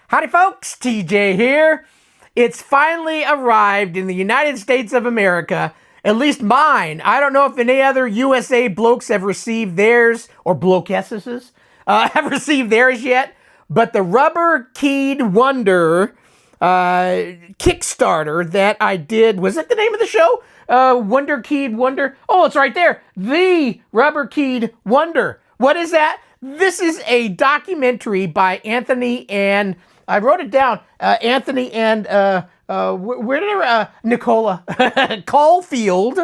Howdy folks, TJ here. It's finally arrived in the United States of America, at least mine. I don't know if any other USA blokes have received theirs, or blokesses have received theirs yet, but the Rubber Keyed Wonder Kickstarter that I did, was that the name of the show? Wonder Keyed Wonder? Oh, it's right there. The Rubber Keyed Wonder. What is that? This is a documentary by Anthony and I wrote it down. Anthony and Nicola Caulfield,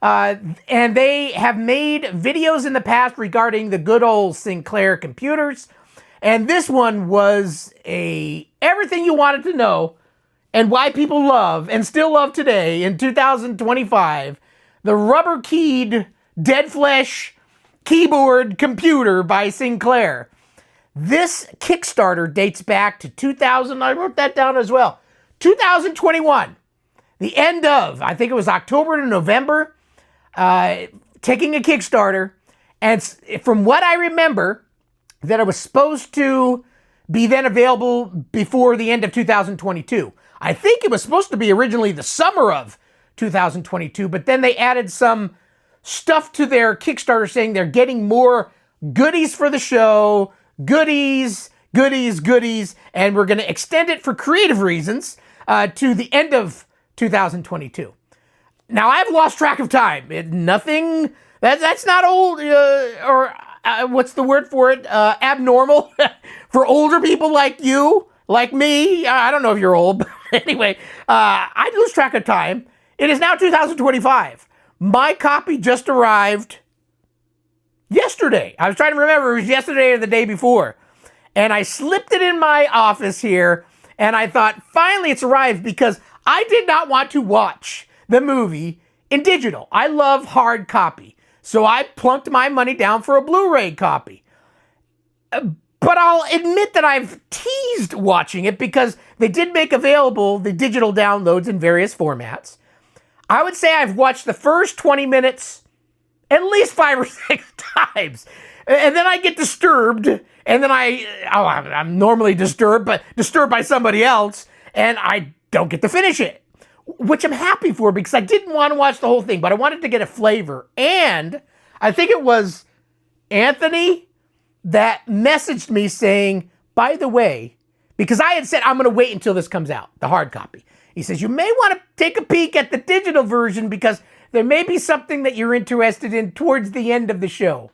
and they have made videos in the past regarding the good old Sinclair computers. And this one was everything you wanted to know and why people love and still love today in 2025, the rubber keyed dead flesh keyboard computer by Sinclair. This Kickstarter dates back to 2000, I wrote that down as well, 2021, the end of, I think it was October to November, taking a Kickstarter, and from what I remember, that it was supposed to be then available before the end of 2022. I think it was supposed to be originally the summer of 2022, but then they added some stuff to their Kickstarter saying they're getting more goodies for the show, goodies, and we're going to extend it for creative reasons to the end of 2022. Now, I've lost track of time. That's not old, or what's the word for it? Abnormal for older people like you, like me. I don't know if you're old, but anyway, I lose track of time. It is now 2025. My copy just arrived yesterday. I was trying to remember if it was yesterday or the day before. And I slipped it in my office here, and I thought, finally it's arrived, because I did not want to watch the movie in digital. I love hard copy. So I plunked my money down for a Blu-ray copy. But I'll admit that I've teased watching it because they did make available the digital downloads in various formats. I would say I've watched the first 20 minutes at least 5 or 6 times. And then I get disturbed, and then I'm normally disturbed, but disturbed by somebody else, and I don't get to finish it, which I'm happy for because I didn't want to watch the whole thing, but I wanted to get a flavor. And I think it was Anthony that messaged me saying, by the way, because I had said I'm going to wait until this comes out, the hard copy. He says, you may want to take a peek at the digital version because there may be something that you're interested in towards the end of the show.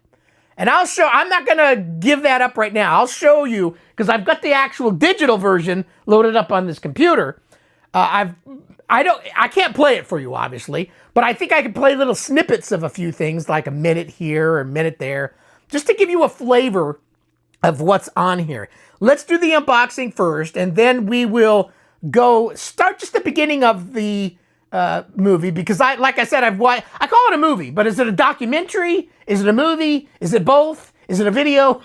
And I'm not going to give that up right now. I'll show you, because I've got the actual digital version loaded up on this computer. I can't play it for you, obviously, but I think I can play little snippets of a few things, like a minute here or a minute there, just to give you a flavor of what's on here. Let's do the unboxing first, and then we will start just the beginning of the movie, because like I said, I call it a movie, but is it a documentary? Is it a movie? Is it both? Is it a video?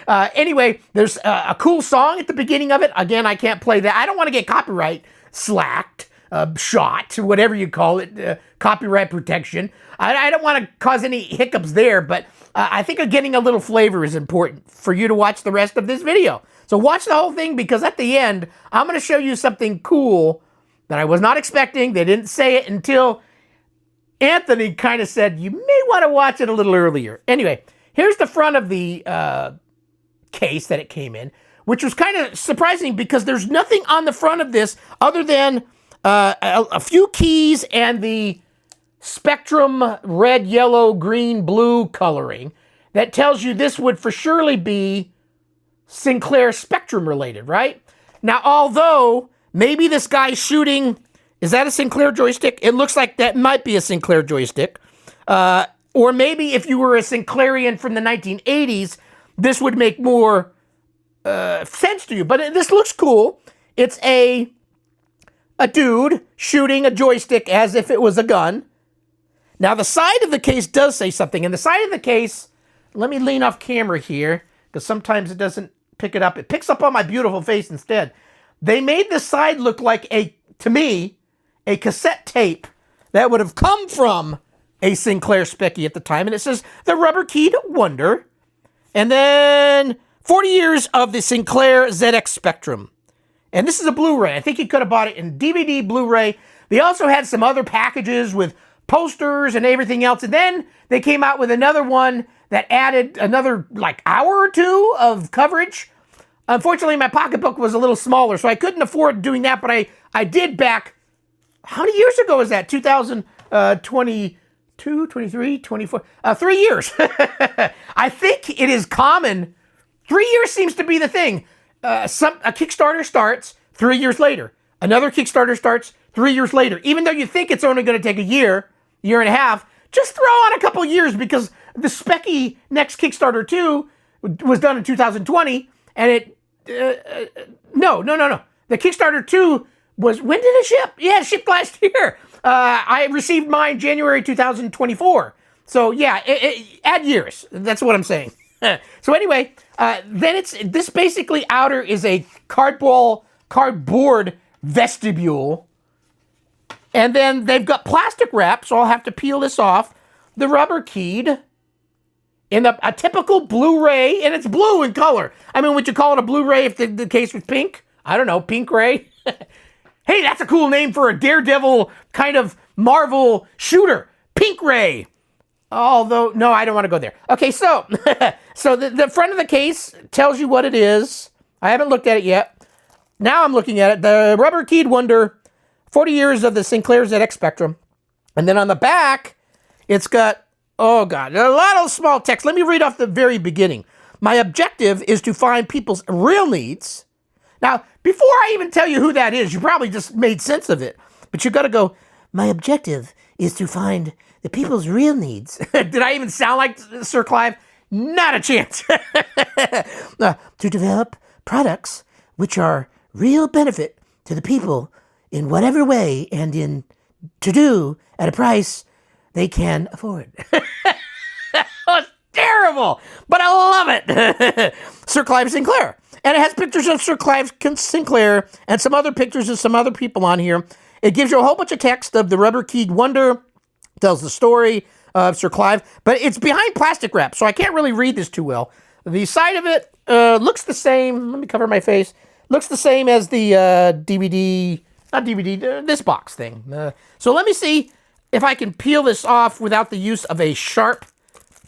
Anyway, there's a cool song at the beginning of it. Again, I can't play that. I don't want to get copyright slacked, shot, whatever you call it, copyright protection. I don't want to cause any hiccups there, but I think getting a little flavor is important for you to watch the rest of this video. So watch the whole thing, because at the end, I'm going to show you something cool that I was not expecting. They didn't say it until Anthony kind of said, you may want to watch it a little earlier. Anyway, here's the front of the case that it came in, which was kind of surprising because there's nothing on the front of this other than a few keys and the Spectrum red, yellow, green, blue coloring that tells you this would for surely be Sinclair Spectrum related, right? Now, although maybe this guy's shooting, is that a Sinclair joystick? It looks like that might be a Sinclair joystick. Or maybe if you were a Sinclairian from the 1980s, this would make more sense to you. But this looks cool. It's a dude shooting a joystick as if it was a gun. Now, the side of the case does say something. And the side of the case, let me lean off camera here, because sometimes it doesn't pick it up. It picks up on my beautiful face instead. They made the side look like, to me, a cassette tape that would have come from a Sinclair Specky at the time. And it says, the Rubber Keyed Wonder. And then 40 years of the Sinclair ZXSpectrum. And this is a Blu-ray. I think you could have bought it in DVD, Blu-ray. They also had some other packages with posters and everything else. And then they came out with another one that added another like hour or two of coverage. Unfortunately, my pocketbook was a little smaller, so I couldn't afford doing that. But I did back, how many years ago was that? 2022, 23, 24, 3 years. I think it is common. 3 years seems to be the thing. A Kickstarter starts 3 years later. Another Kickstarter starts 3 years later. Even though you think it's only going to take a year and a half, just throw on a couple years because the specky next Kickstarter 2 was done in 2020, and it, no. The Kickstarter 2 was, when did it ship? Yeah, it shipped last year. I received mine January 2024. So yeah, add years. That's what I'm saying. So anyway, then this basically outer is a cardboard vestibule. And then they've got plastic wrap, so I'll have to peel this off. The rubber keyed in a typical Blu-ray, and it's blue in color. I mean, would you call it a Blu-ray if the case was pink? I don't know, Pink Ray? Hey, that's a cool name for a Daredevil kind of Marvel shooter. Pink Ray. Although, no, I don't want to go there. Okay, so so the front of the case tells you what it is. I haven't looked at it yet. Now I'm looking at it. The rubber keyed wonder, 40 years of the Sinclair ZXSpectrum. And then on the back, it's got, oh God, a lot of small text. Let me read off the very beginning. My objective is to find people's real needs. Now, before I even tell you who that is, you probably just made sense of it. But you got to go, my objective is to find the people's real needs. Did I even sound like Sir Clive? Not a chance. To develop products which are real benefit to the people in whatever way and to do at a price they can afford. That was terrible, but I love it. Sir Clive Sinclair. And it has pictures of Sir Clive Sinclair and some other pictures of some other people on here. It gives you a whole bunch of text of the rubber keyed wonder, tells the story of Sir Clive, but it's behind plastic wrap, so I can't really read this too well. The side of it looks the same. Let me cover my face. Looks the same as the DVD, not DVD, this box thing. So let me see if I can peel this off without the use of a sharp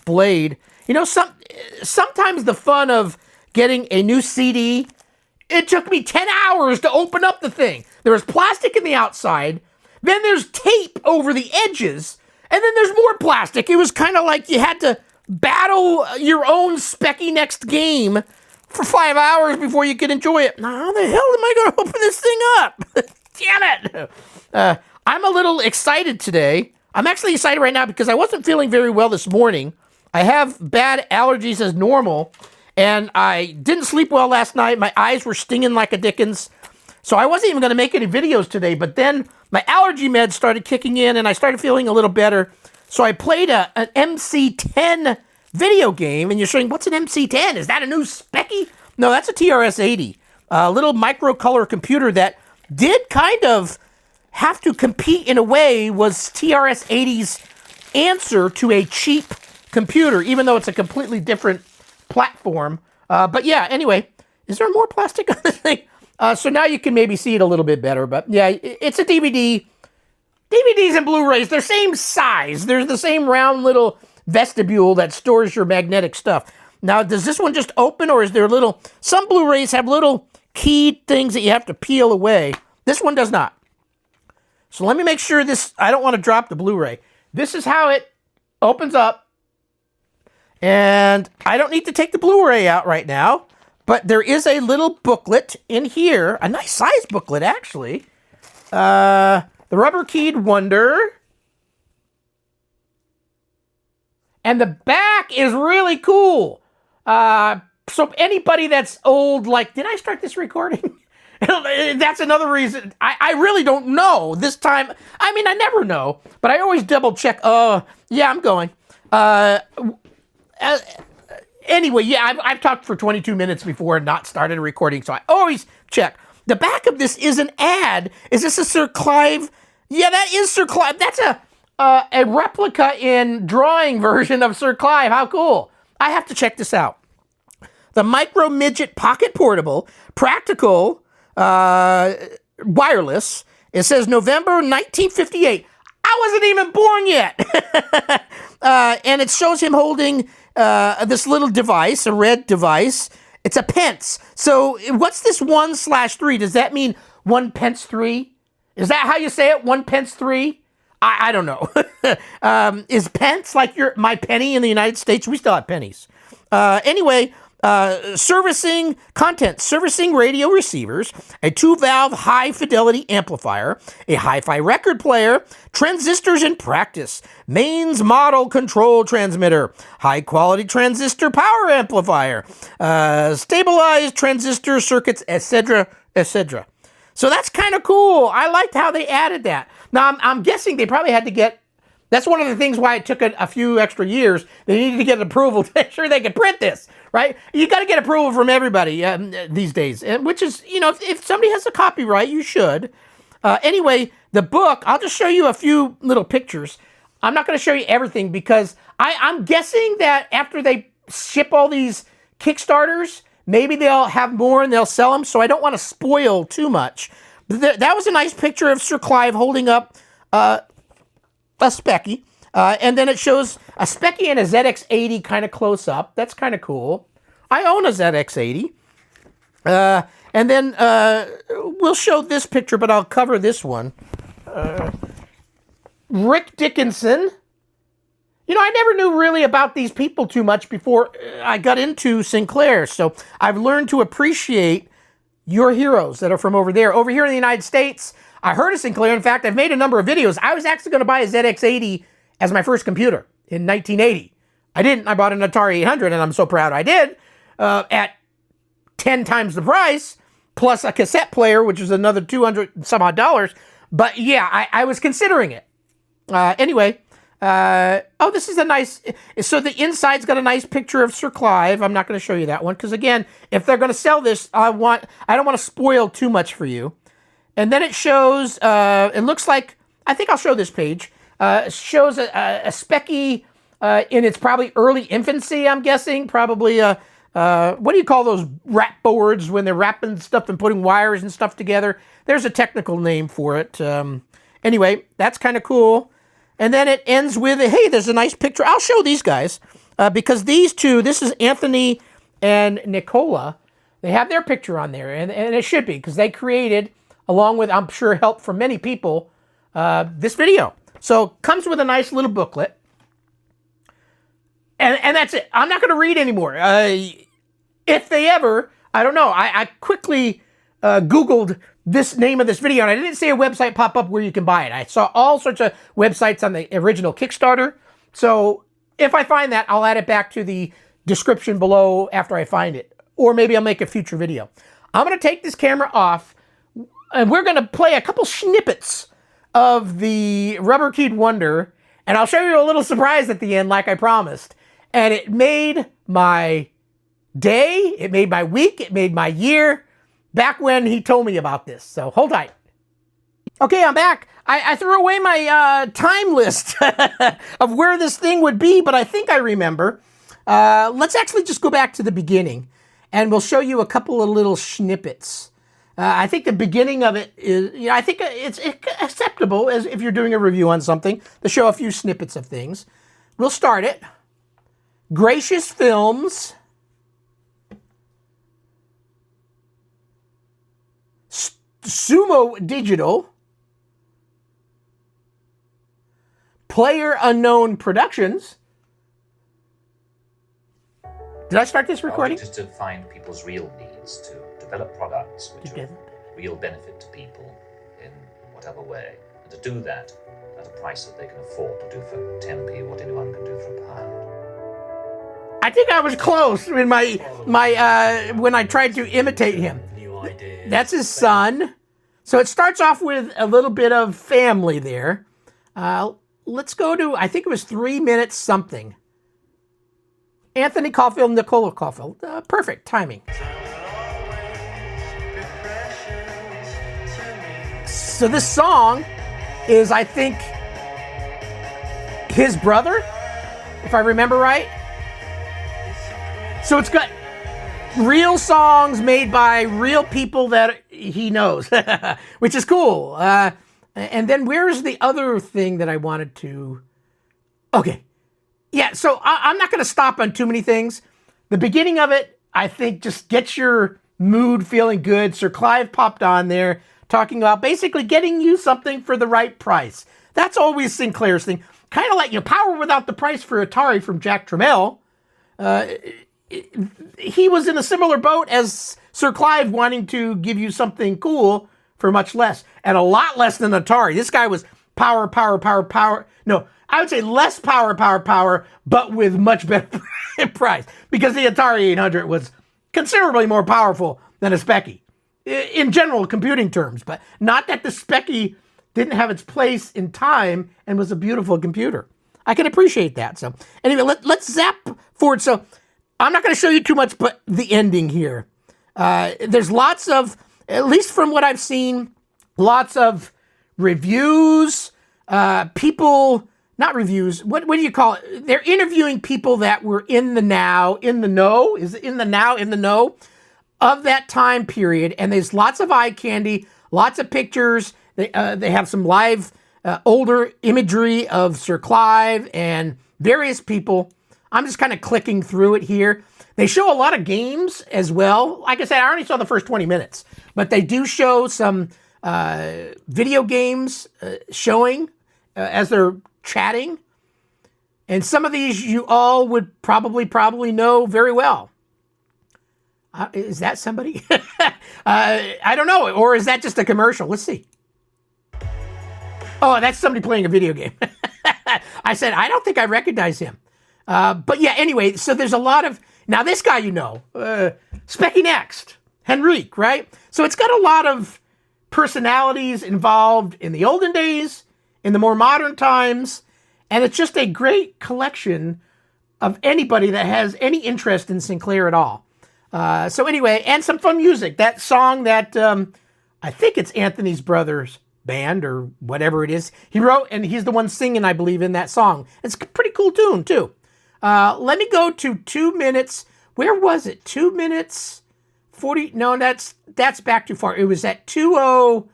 blade. You know, sometimes the fun of getting a new CD, it took me 10 hours to open up the thing. There was plastic in the outside, then there's tape over the edges, and then there's more plastic. It was kind of like you had to battle your own specky next game for 5 hours before you could enjoy it. Now, how the hell am I going to open this thing up? Damn it. I'm a little excited today. I'm actually excited right now because I wasn't feeling very well this morning. I have bad allergies as normal, and I didn't sleep well last night. My eyes were stinging like a dickens. So I wasn't even going to make any videos today, but then my allergy meds started kicking in, and I started feeling a little better. So I played an MC-10 video game, and you're saying, what's an MC-10? Is that a new specky? No, that's a TRS-80, a little micro color computer that did kind of have to compete in a way, was TRS-80's answer to a cheap computer, even though it's a completely different platform. But yeah, anyway, is there more plastic on this thing? So now you can maybe see it a little bit better, but yeah, it's a DVD. DVDs and Blu-rays, they're same size. There's the same round little vestibule that stores your magnetic stuff. Now, does this one just open, or is there some Blu-rays have little keyed things that you have to peel away. This one does not. So let me make sure I don't want to drop the Blu-ray. This is how it opens up. And I don't need to take the Blu-ray out right now, but there is a little booklet in here, a nice size booklet, actually. The rubber keyed wonder. And the back is really cool. So anybody that's old, like, did I start this recording? That's another reason. I really don't know this time. I mean, I never know, but I always double check. Yeah, I'm going. Anyway, yeah, I've talked for 22 minutes before and not started a recording, so I always check. The back of this is an ad. Is this a Sir Clive? Yeah, that is Sir Clive. That's a replica in drawing version of Sir Clive. How cool. I have to check this out. the Micro Midget Pocket Portable, practical, wireless. It says November 1958. I wasn't even born yet. And it shows him holding this little device, a red device. It's a pence. So what's this 1/3? Does that mean 1 pence 3? Is that how you say it? 1 pence 3? I don't know. Is pence like my penny in the United States? We still have pennies. Anyway, servicing radio receivers, a 2-valve high-fidelity amplifier, a hi-fi record player, transistors in practice, mains model control transmitter, high-quality transistor power amplifier, stabilized transistor circuits, etc., etc. So that's kind of cool. I liked how they added that. Now, I'm guessing they probably had to get... That's one of the things why it took a few extra years. They needed to get approval to make sure they could print this, right? You got to get approval from everybody these days, which is, if somebody has a copyright, you should. Anyway, the book, I'll just show you a few little pictures. I'm not going to show you everything because I'm guessing that after they ship all these Kickstarters, maybe they'll have more and they'll sell them, so I don't want to spoil too much. But that was a nice picture of Sir Clive holding up a Specky. And then it shows a Specky and a ZX80 kind of close up. That's kind of cool. I own a ZX80. And then we'll show this picture, but I'll cover this one. Rick Dickinson. I never knew really about these people too much before I got into Sinclair. So I've learned to appreciate your heroes that are from over there. Over here in the United States, I heard of Sinclair. In fact, I've made a number of videos. I was actually going to buy a ZX80 as my first computer in 1980. I didn't. I bought an Atari 800, and I'm so proud I did, at 10 times the price, plus a cassette player, which was another $200 some odd. But yeah, I was considering it. Anyway, this is a nice... So the inside's got a nice picture of Sir Clive. I'm not going to show you that one, because again, if they're going to sell this, I don't want to spoil too much for you. And then it shows, it looks like, I think I'll show this page, shows a Specky in its probably early infancy, I'm guessing. Probably, what do you call those wrap boards when they're wrapping stuff and putting wires and stuff together? There's a technical name for it. Anyway, that's kind of cool. And then it ends with, hey, there's a nice picture. I'll show these guys, because these two, this is Anthony and Nicola. They have their picture on there, and it should be, because they created... along with, I'm sure, help from many people, this video. So, comes with a nice little booklet. And that's it. I'm not going to read anymore. If they ever, I don't know, I quickly Googled this name of this video, and I didn't see a website pop up where you can buy it. I saw all sorts of websites on the original Kickstarter. So, if I find that, I'll add it back to the description below after I find it. Or maybe I'll make a future video. I'm going to take this camera off, and we're going to play a couple snippets of the Rubber Keyed Wonder, and I'll show you a little surprise at the end like I promised. And it made my day, it made my week, it made my year, back when he told me about this. So hold tight. Okay, I'm back. I threw away my time list of where this thing would be, but I think I remember. Let's actually just go back to the beginning, and we'll show you a couple of little snippets. I think the beginning of it is, I think it's acceptable as if you're doing a review on something to show a few snippets of things. We'll start it. Gracious Films. Sumo Digital. Player Unknown Productions. Did I start this recording? Just to find people's real needs, to develop products which are of real benefit to people in whatever way. And to do that at a price that they can afford, to do for 10p what anyone can do for £1. I think I was close in my when I tried to imitate him. That's his son. So it starts off with a little bit of family there. Let's go to, I think it was 3 minutes something. Anthony Caulfield, Nicola Caulfield. Perfect timing. So this song is, I think, his brother, if I remember right. So it's got real songs made by real people that he knows, which is cool. And then where's the other thing that I wanted to... Okay. Yeah, so I'm not going to stop on too many things. The beginning of it, I think, just gets your mood feeling good. Sir Clive popped on there talking about basically getting you something for the right price. That's always Sinclair's thing. Kind of like, Power Without the Price for Atari from Jack Tramiel. He was in a similar boat as Sir Clive, wanting to give you something cool for much less, and a lot less than Atari. This guy was power. No, I would say less power, but with much better price, because the Atari 800 was considerably more powerful than a Speccy in general computing terms, but not that the Speccy didn't have its place in time and was a beautiful computer. I can appreciate that. So anyway, let's zap forward. So I'm not going to show you too much, but the ending here. There's lots of, at least from what I've seen, lots of reviews, people, not reviews, what do you call it? They're interviewing people that were in the know of that time period. And there's lots of eye candy, lots of pictures. They have some live, older imagery of Sir Clive and various people. I'm just kind of clicking through it here. They show a lot of games as well. Like I said, I already saw the first 20 minutes, but they do show some video games showing as they're chatting. And some of these you all would probably know very well. Is that somebody? I don't know. Or is that just a commercial? Let's see. Oh, that's somebody playing a video game. I said, I don't think I recognize him. But yeah, anyway, so there's a lot of... Now, this guy Specky Next, Henrique, right? So it's got a lot of personalities involved in the olden days, in the more modern times, and it's just a great collection of anybody that has any interest in Sinclair at all. So anyway, and some fun music. That song that I think it's Anthony's brother's band or whatever it is, he wrote, and he's the one singing, I believe, in that song. It's a pretty cool tune, too. Let me go to 2 minutes. Where was it? 2 minutes 40. No, that's back too far. It was at 20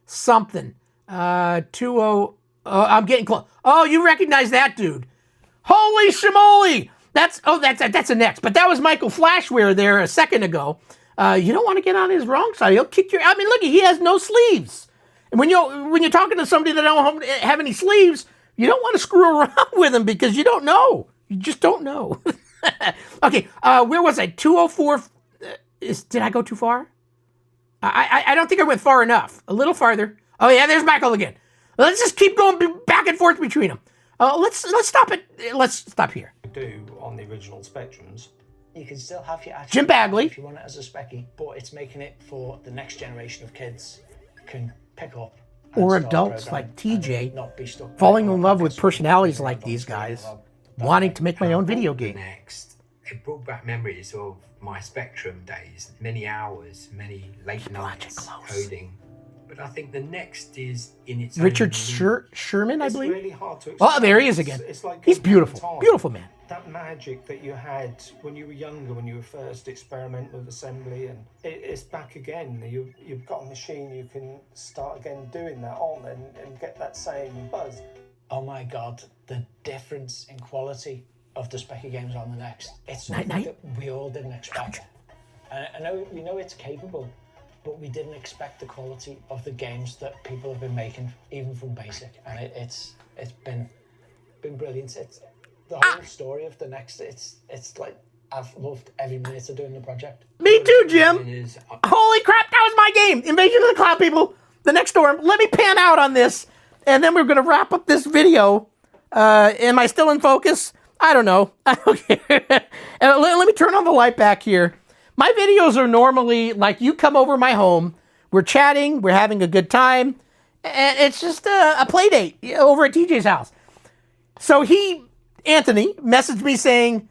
something. 20. I'm getting close. Oh, you recognize that dude? Holy shimoly! That's a next. But that was Michael Flashware there a second ago. You don't want to get on his wrong side. He'll kick your. I mean, look, he has no sleeves. And when you're talking to somebody that don't have any sleeves, you don't want to screw around with him because you don't know. You just don't know. Okay, where was I? 204. Did I go too far? I don't think I went far enough. A little farther. Oh yeah, there's Michael again. Let's just keep going back and forth between them. Let's stop it. Let's stop here. Do on the original Spectrums. You can still have your Jim Bagley if you want it as a Speccy, but it's making it for the next generation of kids who can pick up. Or adults like TJ falling in love with personalities like these guys, wanting to make my own video game. Next, it brought back memories of my Spectrum days, many hours, many late nights coding. But I think the next is in its Richard own Sherman, I believe. Really hard to explain. Oh, there he is again. It's like he's beautiful. Beautiful man. That magic that you had when you were younger, when you were first experimenting with assembly, and it's back again. You've got a machine you can start again doing that on and get that same buzz. Oh my God, the difference in quality of the Speccy games on the next. It's something that we all didn't expect. I know we know it's capable, but we didn't expect the quality of the games that people have been making, even from basic. And it's been brilliant. It's the whole story of the next. It's like I've loved every minute of doing the project. Me too, Jim. Holy crap, that was my game. Invasion of the Cloud People, The Next Storm. Let me pan out on this, and then we're going to wrap up this video. Am I still in focus? I don't know. I don't care. Let me turn on the light back here. My videos are normally like you come over my home, we're chatting, we're having a good time, and it's just a play date over at TJ's house. So Anthony, messaged me saying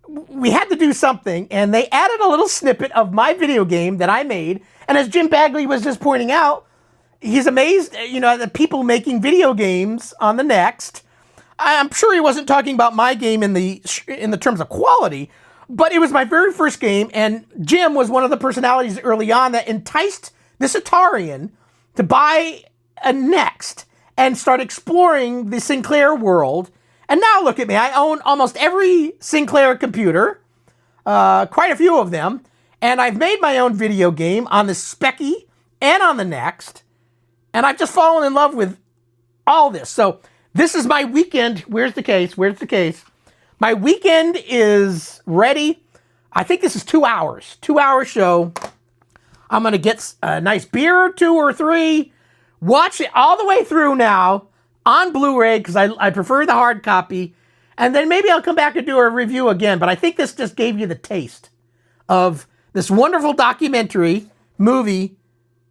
we had to do something, and they added a little snippet of my video game that I made. And as Jim Bagley was just pointing out, he's amazed, at people making video games on the Next. I'm sure he wasn't talking about my game in the terms of quality, But it was my very first game, and Jim was one of the personalities early on that enticed this Atarian to buy a Next and start exploring the Sinclair world. And now look at me. I own almost every Sinclair computer, quite a few of them, and I've made my own video game on the Specky and on the Next, and I've just fallen in love with all this. So this is my weekend. Where's the case? Where's the case? My weekend is ready. I think this is 2 hours. 2-hour show. I'm going to get a nice beer, 2 or 3. Watch it all the way through now on Blu-ray because I prefer the hard copy. And then maybe I'll come back and do a review again. But I think this just gave you the taste of this wonderful documentary, movie,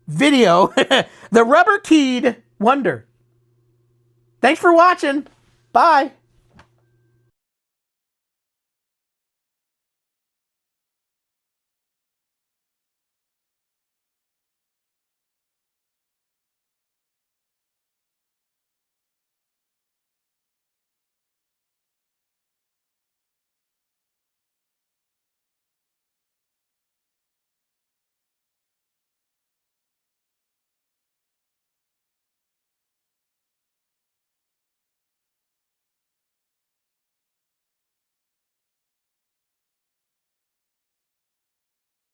video, The Rubber Keyed Wonder. Thanks for watching. Bye.